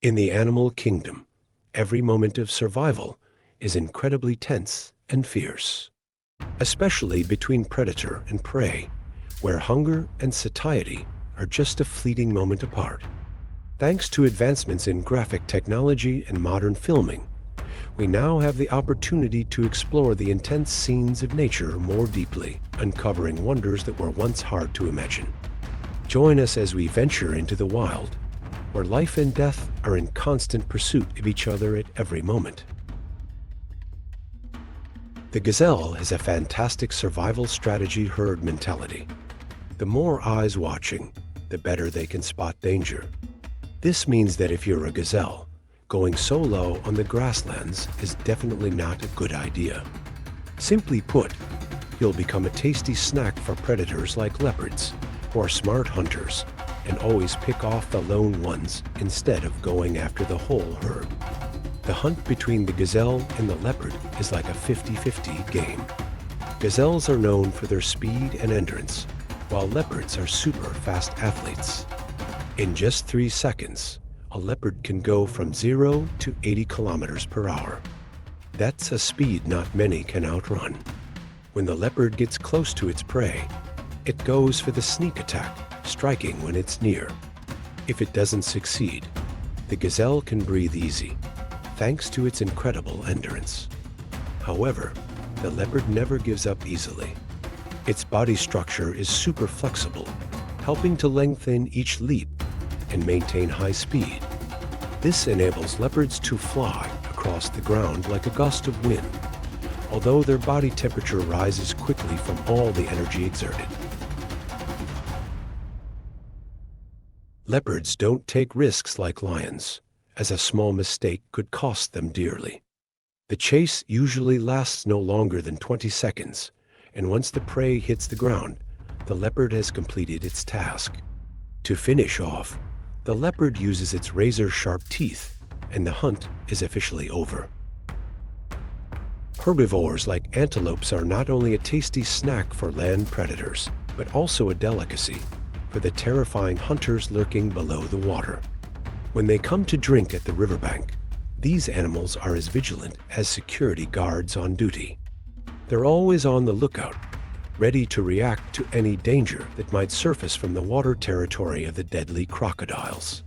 In the animal kingdom, every moment of survival is incredibly tense and fierce, especially between predator and prey, where hunger and satiety are just a fleeting moment apart. Thanks to advancements in graphic technology and modern filming, we now have the opportunity to explore the intense scenes of nature more deeply, uncovering wonders that were once hard to imagine. Join us as we venture into the wild, where life and death are in constant pursuit of each other at every moment. The gazelle has a fantastic survival strategy herd mentality. The more eyes watching, the better they can spot danger. This means that if you're a gazelle, going solo on the grasslands is definitely not a good idea. Simply put, you'll become a tasty snack for predators like leopards, who are smart hunters and always pick off the lone ones instead of going after the whole herd. The hunt between the gazelle and the leopard is like a 50-50 game. Gazelles are known for their speed and endurance, while leopards are super fast athletes. In just 3 seconds, a leopard can go from 0 to 80 kilometers per hour. That's a speed not many can outrun. When the leopard gets close to its prey, it goes for the sneak attack, striking when it's near. If it doesn't succeed, the gazelle can breathe easy, thanks to its incredible endurance. However, the leopard never gives up easily. Its body structure is super flexible, helping to lengthen each leap and maintain high speed. This enables leopards to fly across the ground like a gust of wind, although their body temperature rises quickly from all the energy exerted. Leopards don't take risks like lions, as a small mistake could cost them dearly. The chase usually lasts no longer than 20 seconds, and once the prey hits the ground, the leopard has completed its task. To finish off, the leopard uses its razor-sharp teeth, and the hunt is officially over. Herbivores like antelopes are not only a tasty snack for land predators, but also a delicacy for the terrifying hunters lurking below the water. When they come to drink at the riverbank, these animals are as vigilant as security guards on duty. They're always on the lookout, ready to react to any danger that might surface from the water territory of the deadly crocodiles.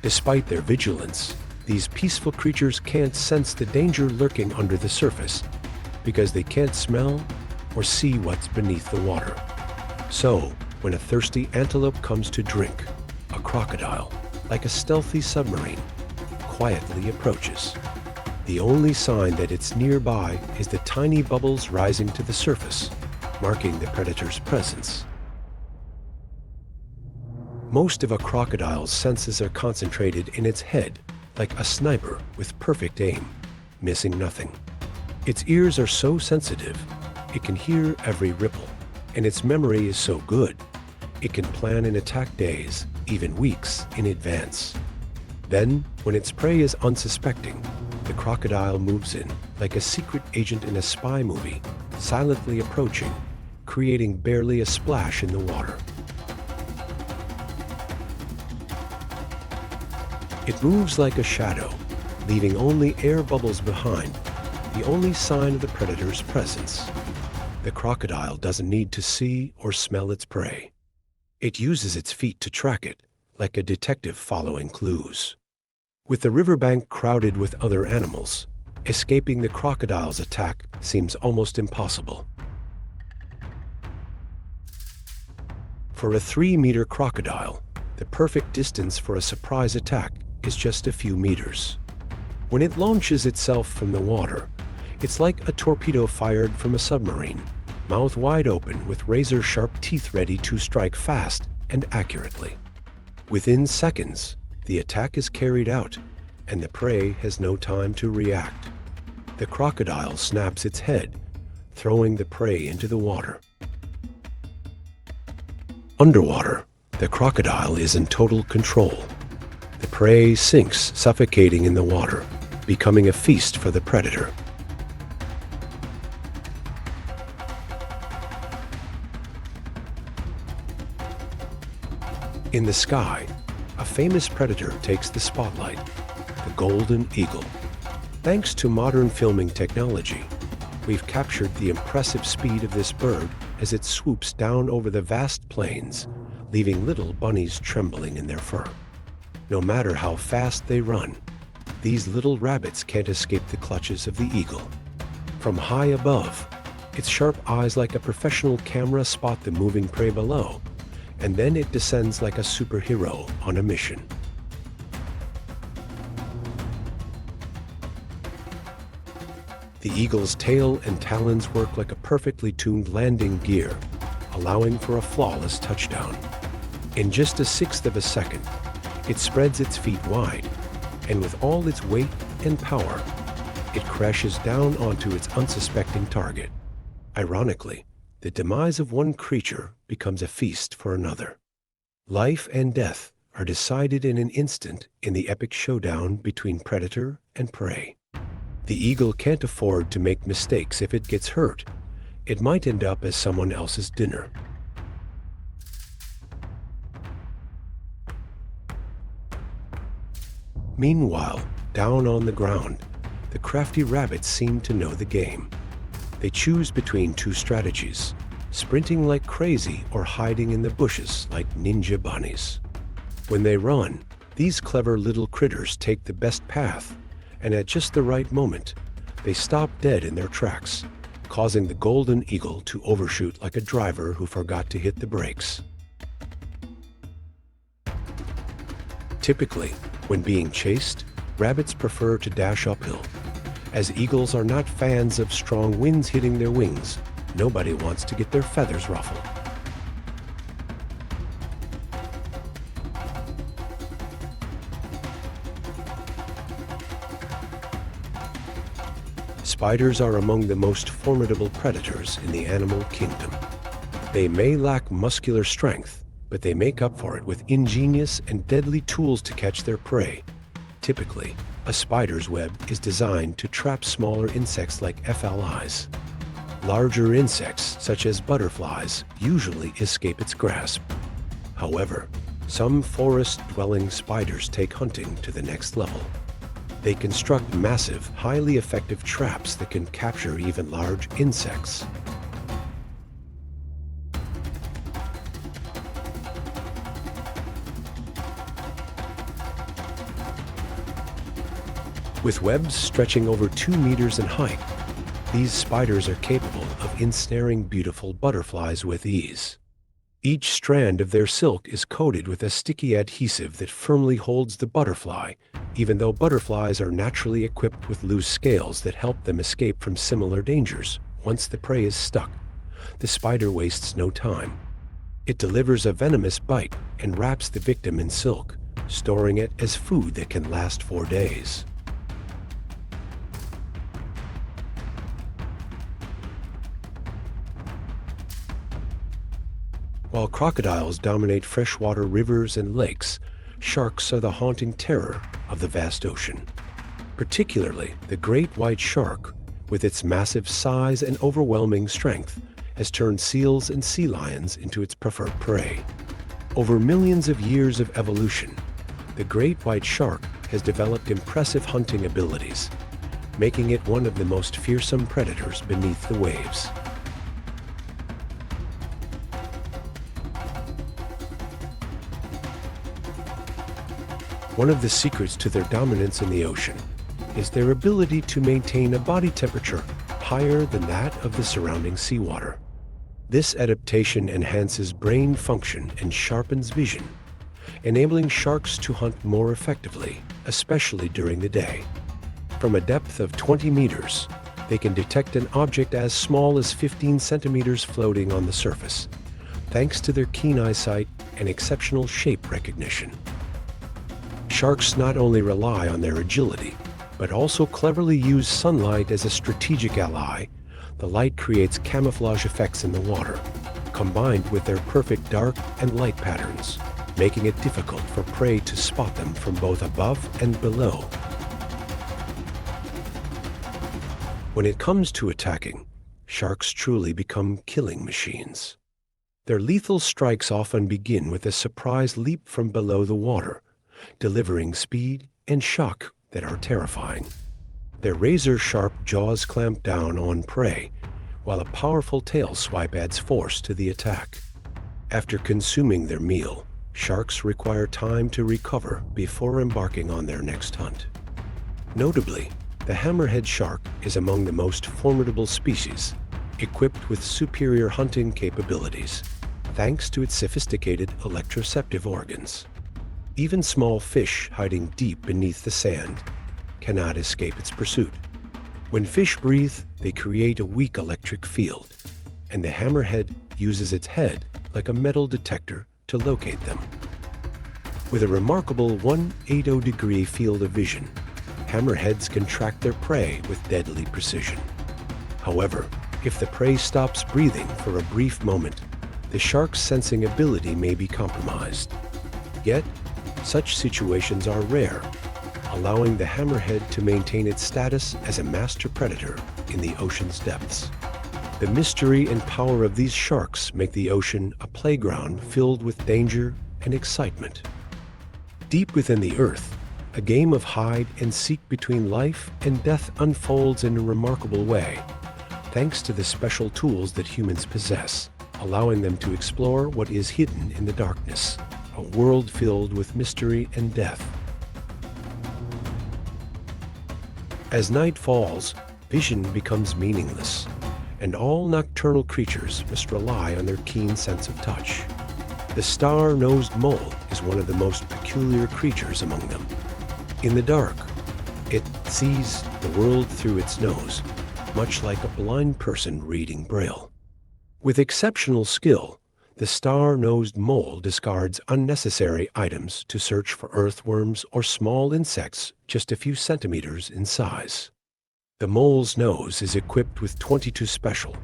Despite their vigilance, these peaceful creatures can't sense the danger lurking under the surface because they can't smell or see what's beneath the water. So, when a thirsty antelope comes to drink, a crocodile, like a stealthy submarine, quietly approaches. The only sign that it's nearby is the tiny bubbles rising to the surface, marking the predator's presence. Most of a crocodile's senses are concentrated in its head, like a sniper with perfect aim, missing nothing. Its ears are so sensitive, it can hear every ripple, and its memory is so good, it can plan an attack days, even weeks, in advance. Then, when its prey is unsuspecting, the crocodile moves in, like a secret agent in a spy movie, silently approaching, creating barely a splash in the water. It moves like a shadow, leaving only air bubbles behind, the only sign of the predator's presence. The crocodile doesn't need to see or smell its prey. It uses its feet to track it, like a detective following clues. With the riverbank crowded with other animals, escaping the crocodile's attack seems almost impossible. For a 3-meter crocodile, the perfect distance for a surprise attack is just a few meters. When it launches itself from the water, it's like a torpedo fired from a submarine, mouth wide open with razor-sharp teeth ready to strike fast and accurately. Within seconds, the attack is carried out, and the prey has no time to react. The crocodile snaps its head, throwing the prey into the water. Underwater, the crocodile is in total control. The prey sinks, suffocating in the water, becoming a feast for the predator. In the sky, a famous predator takes the spotlight, the golden eagle. Thanks to modern filming technology, we've captured the impressive speed of this bird as it swoops down over the vast plains, leaving little bunnies trembling in their fur. No matter how fast they run, these little rabbits can't escape the clutches of the eagle. From high above, its sharp eyes like a professional camera spot the moving prey below, and then it descends like a superhero on a mission. The eagle's tail and talons work like a perfectly tuned landing gear, allowing for a flawless touchdown. In just a sixth of a second, it spreads its feet wide, and with all its weight and power, it crashes down onto its unsuspecting target. Ironically, the demise of one creature becomes a feast for another. Life and death are decided in an instant in the epic showdown between predator and prey. The eagle can't afford to make mistakes. If it gets hurt, it might end up as someone else's dinner. Meanwhile, down on the ground, the crafty rabbits seem to know the game. They choose between two strategies: sprinting like crazy or hiding in the bushes like ninja bunnies. When they run, these clever little critters take the best path, and at just the right moment, they stop dead in their tracks, causing the golden eagle to overshoot like a driver who forgot to hit the brakes. Typically, when being chased, rabbits prefer to dash uphill. As eagles are not fans of strong winds hitting their wings, nobody wants to get their feathers ruffled. Spiders are among the most formidable predators in the animal kingdom. They may lack muscular strength, but they make up for it with ingenious and deadly tools to catch their prey. Typically, a spider's web is designed to trap smaller insects like FLIs. Larger insects, such as butterflies, usually escape its grasp. However, some forest-dwelling spiders take hunting to the next level. They construct massive, highly effective traps that can capture even large insects. With webs stretching over 2 meters in height, these spiders are capable of ensnaring beautiful butterflies with ease. Each strand of their silk is coated with a sticky adhesive that firmly holds the butterfly, even though butterflies are naturally equipped with loose scales that help them escape from similar dangers. Once the prey is stuck, the spider wastes no time. It delivers a venomous bite and wraps the victim in silk, storing it as food that can last for days. While crocodiles dominate freshwater rivers and lakes, sharks are the haunting terror of the vast ocean. Particularly, the great white shark, with its massive size and overwhelming strength, has turned seals and sea lions into its preferred prey. Over millions of years of evolution, the great white shark has developed impressive hunting abilities, making it one of the most fearsome predators beneath the waves. One of the secrets to their dominance in the ocean is their ability to maintain a body temperature higher than that of the surrounding seawater. This adaptation enhances brain function and sharpens vision, enabling sharks to hunt more effectively, especially during the day. From a depth of 20 meters, they can detect an object as small as 15 centimeters floating on the surface, thanks to their keen eyesight and exceptional shape recognition. Sharks not only rely on their agility, but also cleverly use sunlight as a strategic ally. The light creates camouflage effects in the water, combined with their perfect dark and light patterns, making it difficult for prey to spot them from both above and below. When it comes to attacking, sharks truly become killing machines. Their lethal strikes often begin with a surprise leap from below the water, delivering speed and shock that are terrifying. Their razor-sharp jaws clamp down on prey, while a powerful tail swipe adds force to the attack. After consuming their meal, sharks require time to recover before embarking on their next hunt. Notably, the hammerhead shark is among the most formidable species, equipped with superior hunting capabilities, thanks to its sophisticated electroceptive organs. Even small fish hiding deep beneath the sand cannot escape its pursuit. When fish breathe, they create a weak electric field, and the hammerhead uses its head like a metal detector to locate them. With a remarkable 180-degree field of vision, hammerheads can track their prey with deadly precision. However, if the prey stops breathing for a brief moment, the shark's sensing ability may be compromised. Yet, such situations are rare, allowing the hammerhead to maintain its status as a master predator in the ocean's depths. The mystery and power of these sharks make the ocean a playground filled with danger and excitement. Deep within the earth, a game of hide and seek between life and death unfolds in a remarkable way, thanks to the special tools that humans possess, allowing them to explore what is hidden in the darkness, a world filled with mystery and death. As night falls, vision becomes meaningless, and all nocturnal creatures must rely on their keen sense of touch. The star-nosed mole is one of the most peculiar creatures among them. In the dark, it sees the world through its nose, much like a blind person reading Braille. With exceptional skill, the star-nosed mole discards unnecessary items to search for earthworms or small insects just a few centimeters in size. The mole's nose is equipped with 22 special,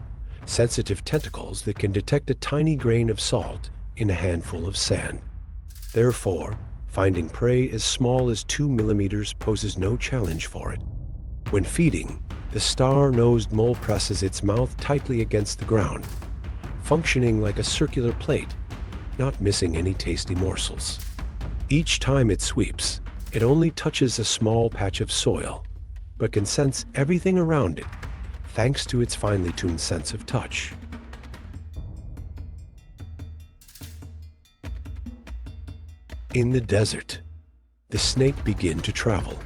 sensitive tentacles that can detect a tiny grain of salt in a handful of sand. Therefore, finding prey as small as 2 millimeters poses no challenge for it. When feeding, the star-nosed mole presses its mouth tightly against the ground, functioning like a circular plate, not missing any tasty morsels. Each time it sweeps, it only touches a small patch of soil, but can sense everything around it, thanks to its finely tuned sense of touch. In the desert, the snake begin to travel.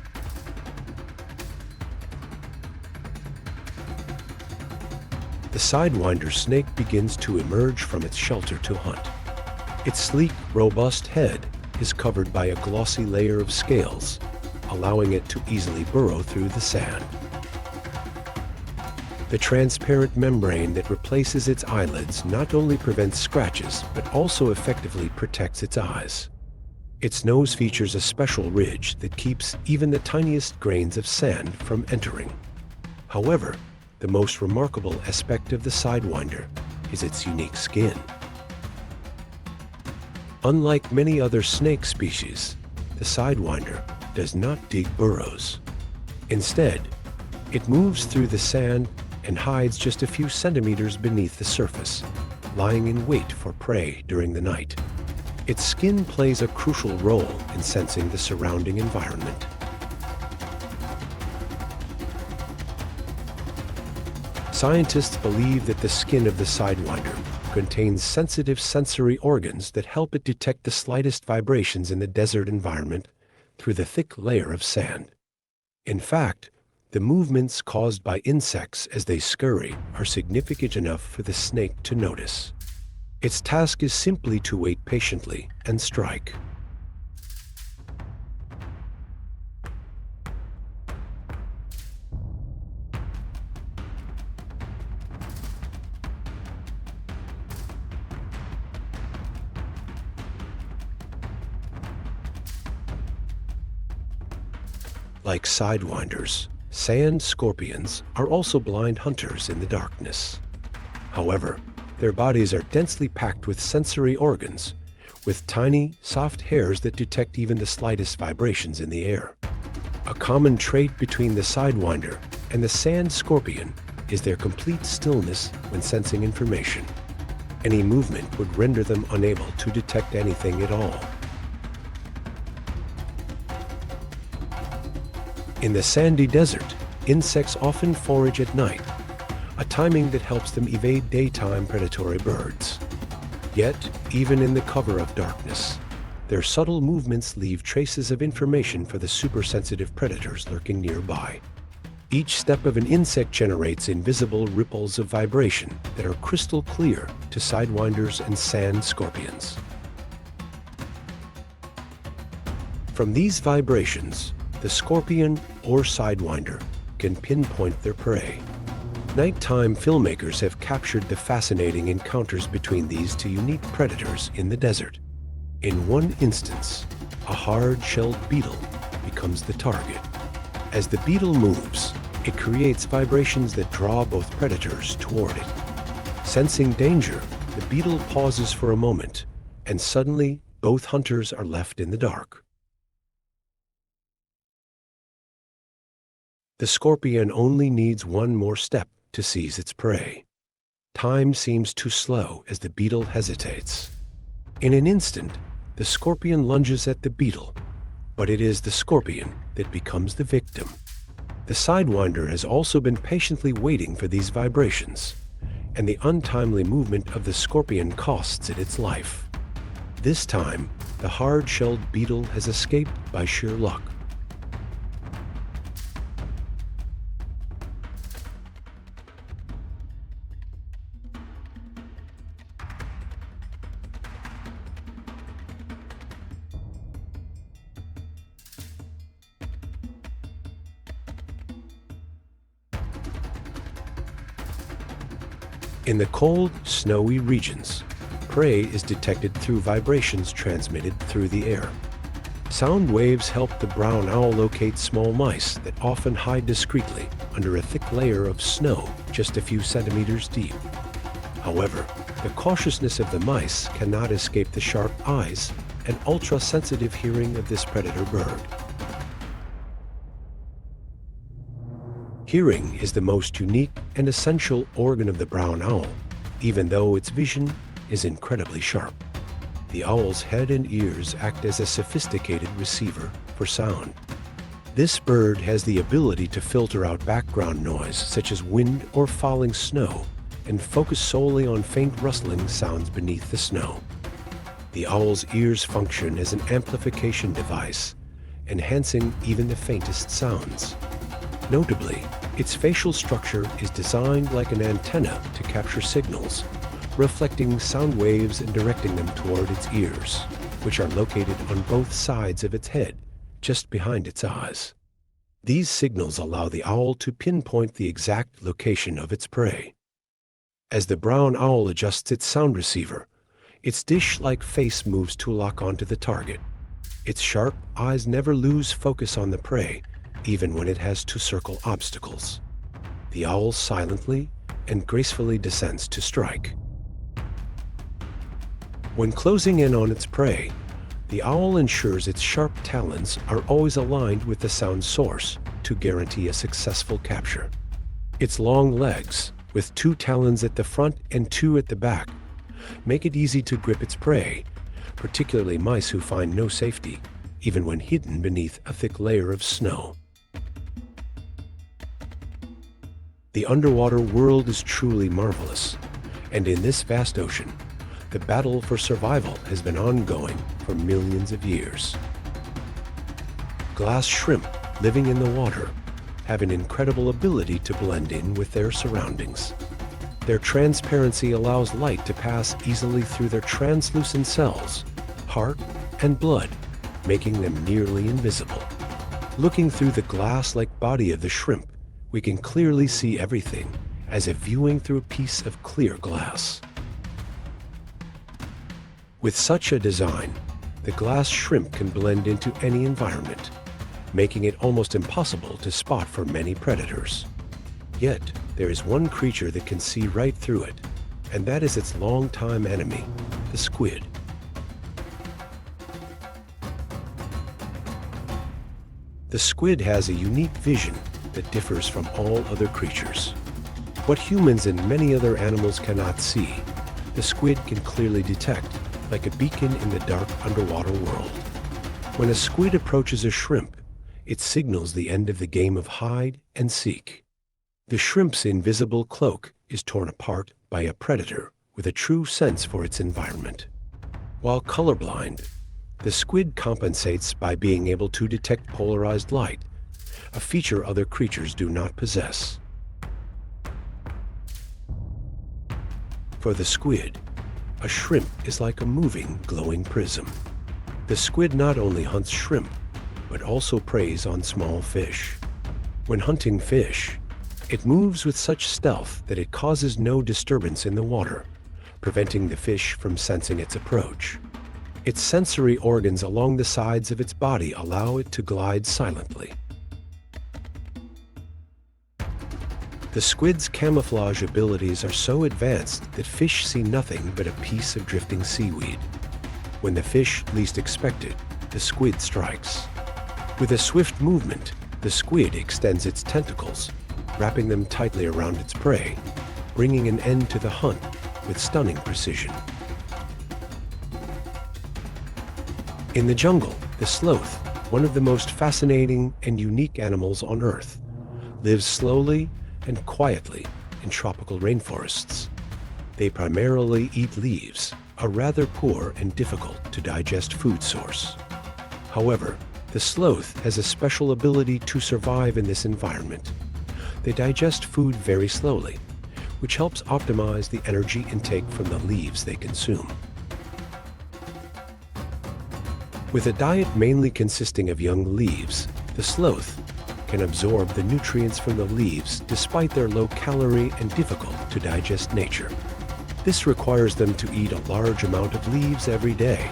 The sidewinder snake begins to emerge from its shelter to hunt. Its sleek, robust head is covered by a glossy layer of scales, allowing it to easily burrow through the sand. The transparent membrane that replaces its eyelids not only prevents scratches, but also effectively protects its eyes. Its nose features a special ridge that keeps even the tiniest grains of sand from entering. However, the most remarkable aspect of the sidewinder is its unique skin. Unlike many other snake species, the sidewinder does not dig burrows. Instead, it moves through the sand and hides just a few centimeters beneath the surface, lying in wait for prey during the night. Its skin plays a crucial role in sensing the surrounding environment. Scientists believe that the skin of the sidewinder contains sensitive sensory organs that help it detect the slightest vibrations in the desert environment through the thick layer of sand. In fact, the movements caused by insects as they scurry are significant enough for the snake to notice. Its task is simply to wait patiently and strike. Like sidewinders, sand scorpions are also blind hunters in the darkness. However, their bodies are densely packed with sensory organs, with tiny, soft hairs that detect even the slightest vibrations in the air. A common trait between the sidewinder and the sand scorpion is their complete stillness when sensing information. Any movement would render them unable to detect anything at all. In the sandy desert, insects often forage at night, a timing that helps them evade daytime predatory birds. Yet, even in the cover of darkness, their subtle movements leave traces of information for the supersensitive predators lurking nearby. Each step of an insect generates invisible ripples of vibration that are crystal clear to sidewinders and sand scorpions. From these vibrations, the scorpion or sidewinder can pinpoint their prey. Nighttime filmmakers have captured the fascinating encounters between these two unique predators in the desert. In one instance, a hard-shelled beetle becomes the target. As the beetle moves, it creates vibrations that draw both predators toward it. Sensing danger, the beetle pauses for a moment, and suddenly both hunters are left in the dark. The scorpion only needs one more step to seize its prey. Time seems too slow as the beetle hesitates. In an instant, the scorpion lunges at the beetle, but it is the scorpion that becomes the victim. The sidewinder has also been patiently waiting for these vibrations, and the untimely movement of the scorpion costs it its life. This time, the hard-shelled beetle has escaped by sheer luck. In the cold, snowy regions, prey is detected through vibrations transmitted through the air. Sound waves help the brown owl locate small mice that often hide discreetly under a thick layer of snow just a few centimeters deep. However, the cautiousness of the mice cannot escape the sharp eyes and ultra-sensitive hearing of this predator bird. Hearing is the most unique and essential organ of the brown owl, even though its vision is incredibly sharp. The owl's head and ears act as a sophisticated receiver for sound. This bird has the ability to filter out background noise such as wind or falling snow and focus solely on faint rustling sounds beneath the snow. The owl's ears function as an amplification device, enhancing even the faintest sounds. Notably, its facial structure is designed like an antenna to capture signals, reflecting sound waves and directing them toward its ears, which are located on both sides of its head, just behind its eyes. These signals allow the owl to pinpoint the exact location of its prey. As the brown owl adjusts its sound receiver, its dish-like face moves to lock onto the target. Its sharp eyes never lose focus on the prey, even when it has to circle obstacles. The owl silently and gracefully descends to strike. When closing in on its prey, the owl ensures its sharp talons are always aligned with the sound source to guarantee a successful capture. Its long legs, with 2 talons at the front and 2 at the back, make it easy to grip its prey, particularly mice who find no safety, even when hidden beneath a thick layer of snow. The underwater world is truly marvelous, and in this vast ocean, the battle for survival has been ongoing for millions of years. Glass shrimp living in the water have an incredible ability to blend in with their surroundings. Their transparency allows light to pass easily through their translucent cells, heart, and blood, making them nearly invisible. Looking through the glass-like body of the shrimp, we can clearly see everything, as if viewing through a piece of clear glass. With such a design, the glass shrimp can blend into any environment, making it almost impossible to spot for many predators. Yet, there is one creature that can see right through it, and that is its longtime enemy, the squid. The squid has a unique vision that differs from all other creatures. What humans and many other animals cannot see, the squid can clearly detect, like a beacon in the dark underwater world. When a squid approaches a shrimp, it signals the end of the game of hide and seek. The shrimp's invisible cloak is torn apart by a predator with a true sense for its environment. While colorblind, the squid compensates by being able to detect polarized light, a feature other creatures do not possess. For the squid, a shrimp is like a moving, glowing prism. The squid not only hunts shrimp, but also preys on small fish. When hunting fish, it moves with such stealth that it causes no disturbance in the water, preventing the fish from sensing its approach. Its sensory organs along the sides of its body allow it to glide silently. The squid's camouflage abilities are so advanced that fish see nothing but a piece of drifting seaweed. When the fish least expect it, the squid strikes. With a swift movement, the squid extends its tentacles, wrapping them tightly around its prey, bringing an end to the hunt with stunning precision. In the jungle, the sloth, one of the most fascinating and unique animals on Earth, lives slowly and quietly in tropical rainforests. They primarily eat leaves, a rather poor and difficult to digest food source. However, the sloth has a special ability to survive in this environment. They digest food very slowly, which helps optimize the energy intake from the leaves they consume. With a diet mainly consisting of young leaves, the sloth can absorb the nutrients from the leaves despite their low calorie and difficult to digest nature. This requires them to eat a large amount of leaves every day,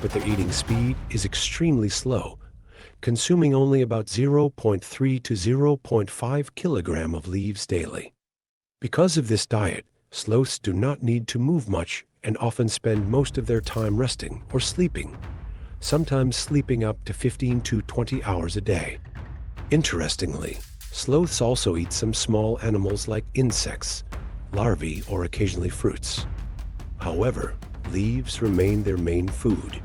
but their eating speed is extremely slow, consuming only about 0.3 to 0.5 kilogram of leaves daily. Because of this diet, sloths do not need to move much and often spend most of their time resting or sleeping, sometimes sleeping up to 15 to 20 hours a day. Interestingly, sloths also eat some small animals like insects, larvae, or occasionally fruits. However, leaves remain their main food.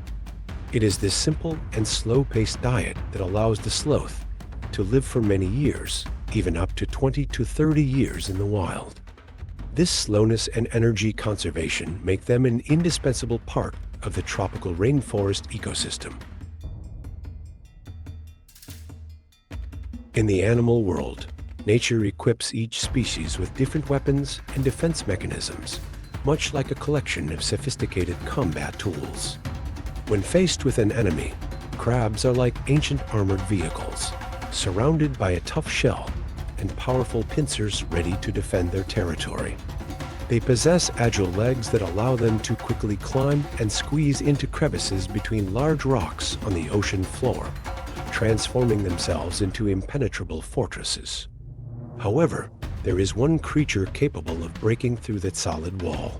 It is this simple and slow-paced diet that allows the sloth to live for many years, even up to 20 to 30 years in the wild. This slowness and energy conservation make them an indispensable part of the tropical rainforest ecosystem. In the animal world, nature equips each species with different weapons and defense mechanisms, much like a collection of sophisticated combat tools. When faced with an enemy, crabs are like ancient armored vehicles, surrounded by a tough shell and powerful pincers ready to defend their territory. They possess agile legs that allow them to quickly climb and squeeze into crevices between large rocks on the ocean floor, transforming themselves into impenetrable fortresses. However, there is one creature capable of breaking through that solid wall.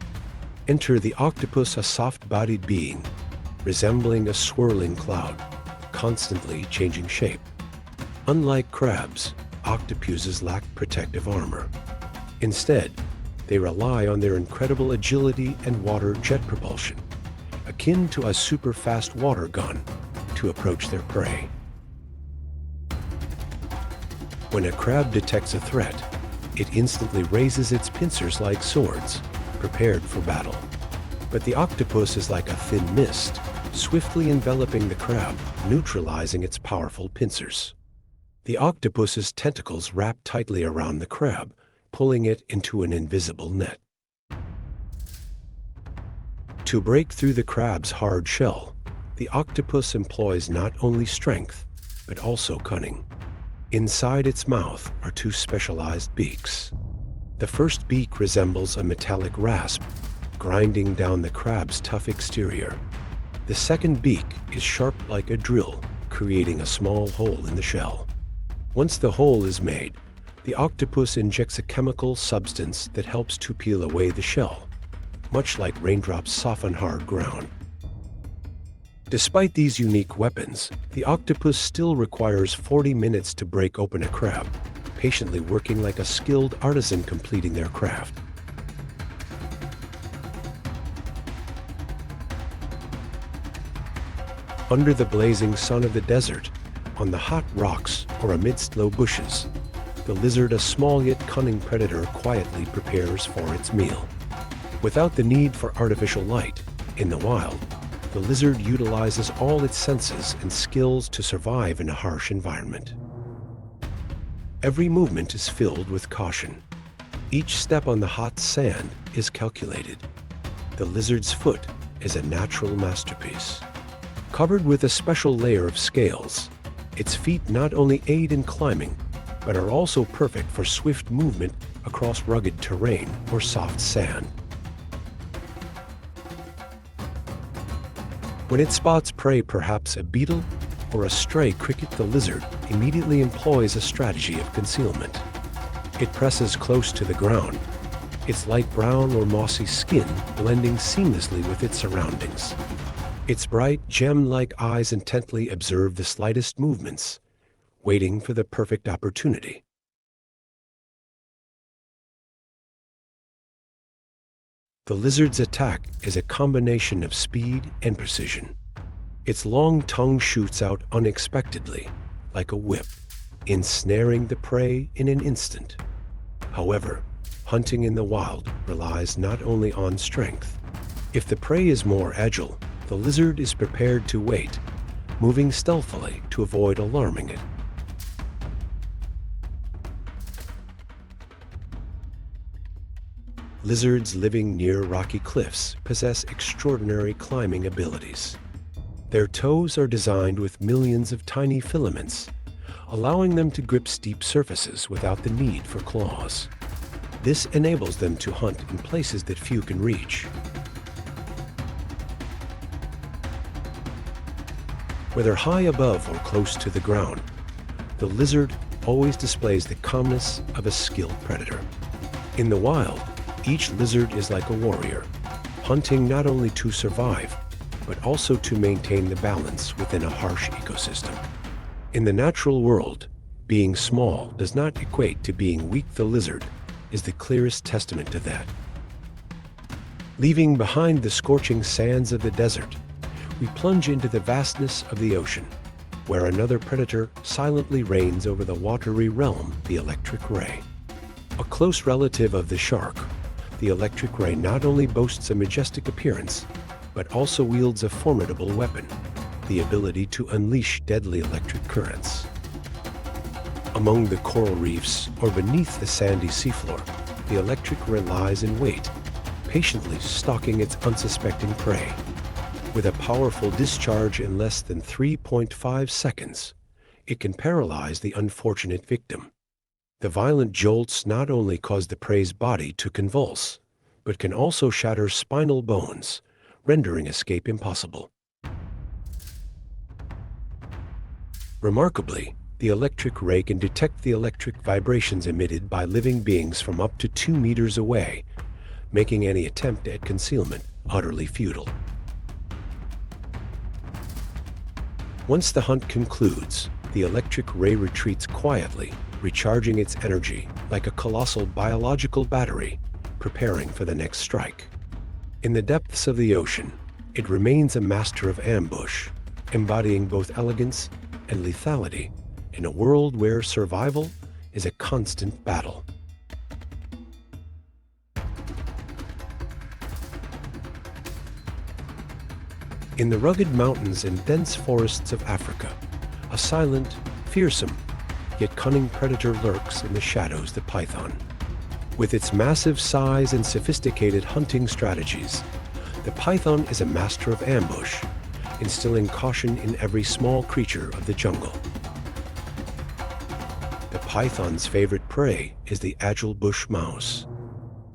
Enter the octopus, a soft-bodied being, resembling a swirling cloud, constantly changing shape. Unlike crabs, octopuses lack protective armor. Instead, they rely on their incredible agility and water jet propulsion, akin to a super-fast water gun, to approach their prey. When a crab detects a threat, it instantly raises its pincers like swords, prepared for battle. But the octopus is like a thin mist, swiftly enveloping the crab, neutralizing its powerful pincers. The octopus's tentacles wrap tightly around the crab, pulling it into an invisible net. To break through the crab's hard shell, the octopus employs not only strength, but also cunning. Inside its mouth are two specialized beaks. The first beak resembles a metallic rasp, grinding down the crab's tough exterior. The second beak is sharp like a drill, creating a small hole in the shell. Once the hole is made, the octopus injects a chemical substance that helps to peel away the shell, much like raindrops soften hard ground. Despite these unique weapons, the octopus still requires 40 minutes to break open a crab, patiently working like a skilled artisan completing their craft. Under the blazing sun of the desert, on the hot rocks, or amidst low bushes, the lizard, a small yet cunning predator, quietly prepares for its meal. Without the need for artificial light, in the wild, the lizard utilizes all its senses and skills to survive in a harsh environment. Every movement is filled with caution. Each step on the hot sand is calculated. The lizard's foot is a natural masterpiece. Covered with a special layer of scales, its feet not only aid in climbing, but are also perfect for swift movement across rugged terrain or soft sand. When it spots prey, perhaps a beetle or a stray cricket, the lizard immediately employs a strategy of concealment. It presses close to the ground, its light brown or mossy skin blending seamlessly with its surroundings. Its bright, gem-like eyes intently observe the slightest movements, waiting for the perfect opportunity. The lizard's attack is a combination of speed and precision. Its long tongue shoots out unexpectedly, like a whip, ensnaring the prey in an instant. However, hunting in the wild relies not only on strength. If the prey is more agile, the lizard is prepared to wait, moving stealthily to avoid alarming it. Lizards living near rocky cliffs possess extraordinary climbing abilities. Their toes are designed with millions of tiny filaments, allowing them to grip steep surfaces without the need for claws. This enables them to hunt in places that few can reach. Whether high above or close to the ground, the lizard always displays the calmness of a skilled predator. In the wild, each lizard is like a warrior, hunting not only to survive, but also to maintain the balance within a harsh ecosystem. In the natural world, being small does not equate to being weak. The lizard is the clearest testament to that. Leaving behind the scorching sands of the desert, we plunge into the vastness of the ocean, where another predator silently reigns over the watery realm, the electric ray. A close relative of the shark, the electric ray not only boasts a majestic appearance, but also wields a formidable weapon, the ability to unleash deadly electric currents. Among the coral reefs or beneath the sandy seafloor, the electric ray lies in wait, patiently stalking its unsuspecting prey. With a powerful discharge in less than 3.5 seconds, it can paralyze the unfortunate victim. The violent jolts not only cause the prey's body to convulse, but can also shatter spinal bones, rendering escape impossible. Remarkably, the electric ray can detect the electric vibrations emitted by living beings from up to 2 meters away, making any attempt at concealment utterly futile. Once the hunt concludes, the electric ray retreats quietly, recharging its energy like a colossal biological battery, preparing for the next strike. In the depths of the ocean, it remains a master of ambush, embodying both elegance and lethality in a world where survival is a constant battle. In the rugged mountains and dense forests of Africa, a silent, fearsome, yet cunning predator lurks in the shadows, the python. With its massive size and sophisticated hunting strategies, the python is a master of ambush, instilling caution in every small creature of the jungle. The python's favorite prey is the agile bush mouse.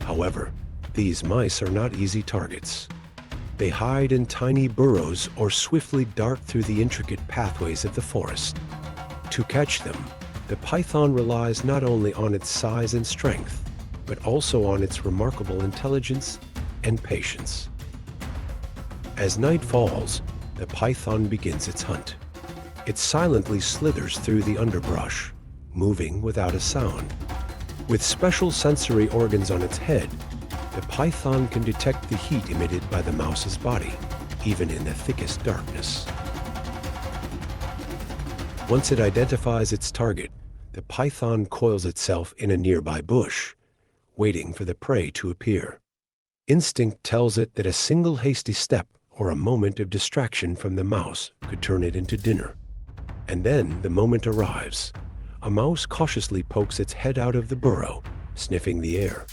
However, these mice are not easy targets. They hide in tiny burrows or swiftly dart through the intricate pathways of the forest. To catch them, the python relies not only on its size and strength, but also on its remarkable intelligence and patience. As night falls, the python begins its hunt. It silently slithers through the underbrush, moving without a sound. With special sensory organs on its head, the python can detect the heat emitted by the mouse's body, even in the thickest darkness. Once it identifies its target, the python coils itself in a nearby bush, waiting for the prey to appear. Instinct tells it that a single hasty step or a moment of distraction from the mouse could turn it into dinner. And then the moment arrives. A mouse cautiously pokes its head out of the burrow, sniffing the air.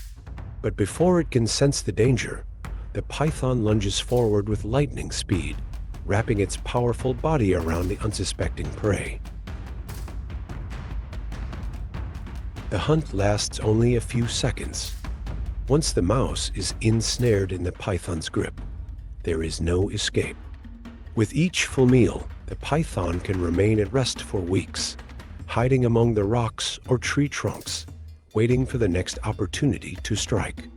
But before it can sense the danger, the python lunges forward with lightning speed, wrapping its powerful body around the unsuspecting prey. The hunt lasts only a few seconds. Once the mouse is ensnared in the python's grip, there is no escape. With each full meal, the python can remain at rest for weeks, hiding among the rocks or tree trunks, waiting for the next opportunity to strike.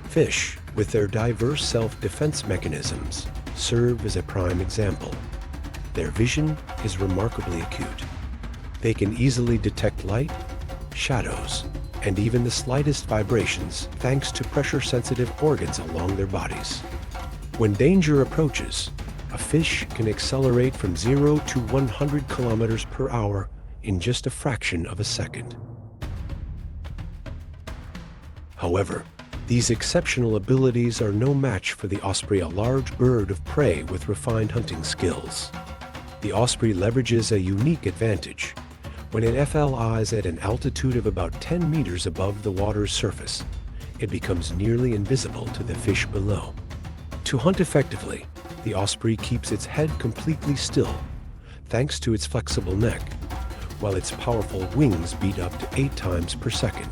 Fish, with their diverse self-defense mechanisms, serve as a prime example. Their vision is remarkably acute. They can easily detect light, shadows, and even the slightest vibrations thanks to pressure-sensitive organs along their bodies. When danger approaches, a fish can accelerate from 0 to 100 kilometers per hour in just a fraction of a second. However, these exceptional abilities are no match for the osprey, a large bird of prey with refined hunting skills. The osprey leverages a unique advantage. When it flies at an altitude of about 10 meters above the water's surface, it becomes nearly invisible to the fish below. To hunt effectively, the osprey keeps its head completely still, thanks to its flexible neck, while its powerful wings beat up to 8 times per second.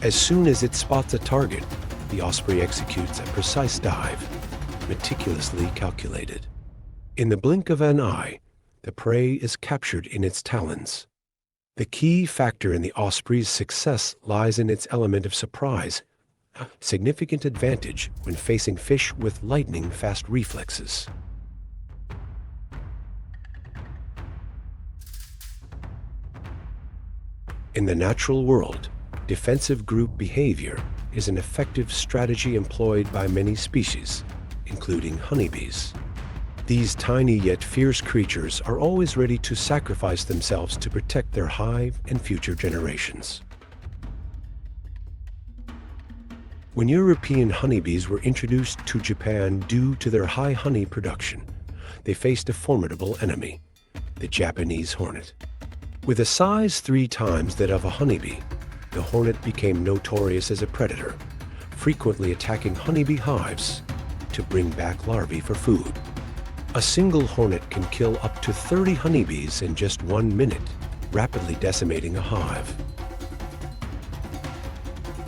As soon as it spots a target, the osprey executes a precise dive, meticulously calculated. In the blink of an eye, the prey is captured in its talons. The key factor in the osprey's success lies in its element of surprise, a significant advantage when facing fish with lightning-fast reflexes. In the natural world, defensive group behavior is an effective strategy employed by many species, including honeybees. These tiny yet fierce creatures are always ready to sacrifice themselves to protect their hive and future generations. When European honeybees were introduced to Japan due to their high honey production, they faced a formidable enemy, the Japanese hornet. With a size 3 times that of a honeybee, the hornet became notorious as a predator, frequently attacking honeybee hives to bring back larvae for food. A single hornet can kill up to 30 honeybees in just 1 minute, rapidly decimating a hive.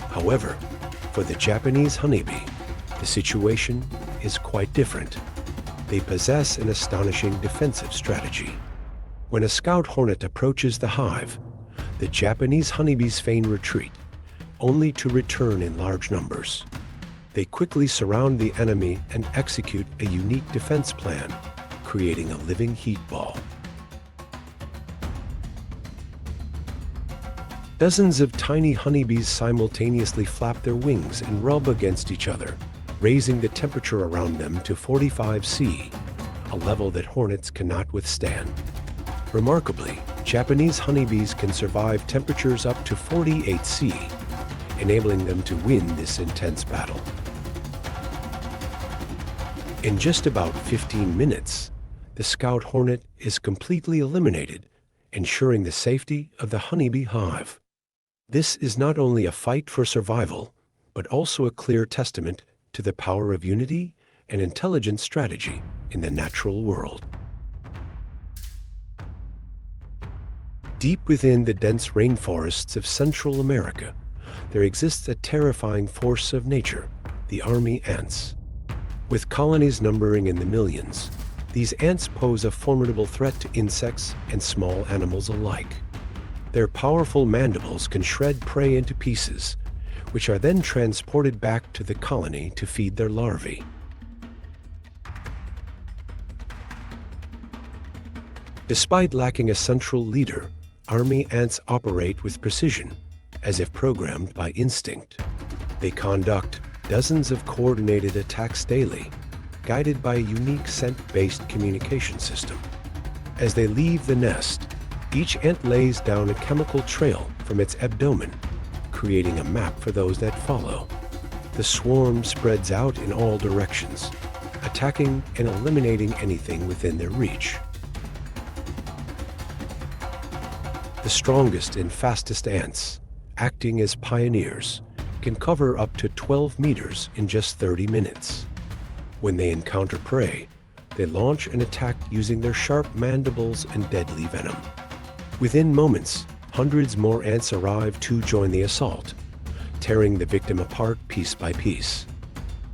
However, for the Japanese honeybee, the situation is quite different. They possess an astonishing defensive strategy. When a scout hornet approaches the hive, the Japanese honeybees feign retreat, only to return in large numbers. They quickly surround the enemy and execute a unique defense plan, creating a living heat ball. Dozens of tiny honeybees simultaneously flap their wings and rub against each other, raising the temperature around them to 45 C, a level that hornets cannot withstand. Remarkably, Japanese honeybees can survive temperatures up to 48 C, enabling them to win this intense battle. In just about 15 minutes, the scout hornet is completely eliminated, ensuring the safety of the honeybee hive. This is not only a fight for survival, but also a clear testament to the power of unity and intelligent strategy in the natural world. Deep within the dense rainforests of Central America, there exists a terrifying force of nature, the army ants. With colonies numbering in the millions, these ants pose a formidable threat to insects and small animals alike. Their powerful mandibles can shred prey into pieces, which are then transported back to the colony to feed their larvae. Despite lacking a central leader, army ants operate with precision, as if programmed by instinct. They conduct dozens of coordinated attacks daily, guided by a unique scent-based communication system. As they leave the nest, each ant lays down a chemical trail from its abdomen, creating a map for those that follow. The swarm spreads out in all directions, attacking and eliminating anything within their reach. The strongest and fastest ants, acting as pioneers, can cover up to 12 meters in just 30 minutes. When they encounter prey, they launch an attack using their sharp mandibles and deadly venom. Within moments, hundreds more ants arrive to join the assault, tearing the victim apart piece by piece.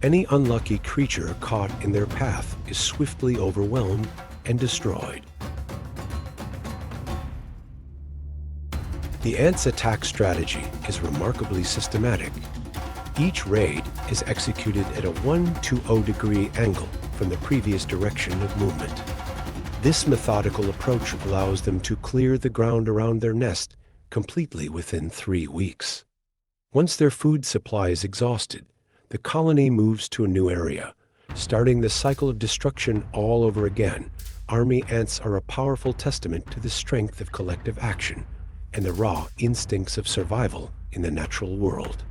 Any unlucky creature caught in their path is swiftly overwhelmed and destroyed. The ants' attack strategy is remarkably systematic. Each raid is executed at a 120-degree angle from the previous direction of movement. This methodical approach allows them to clear the ground around their nest completely within 3 weeks. Once their food supply is exhausted, the colony moves to a new area, starting the cycle of destruction all over again. Army ants are a powerful testament to the strength of collective action and the raw instincts of survival in the natural world.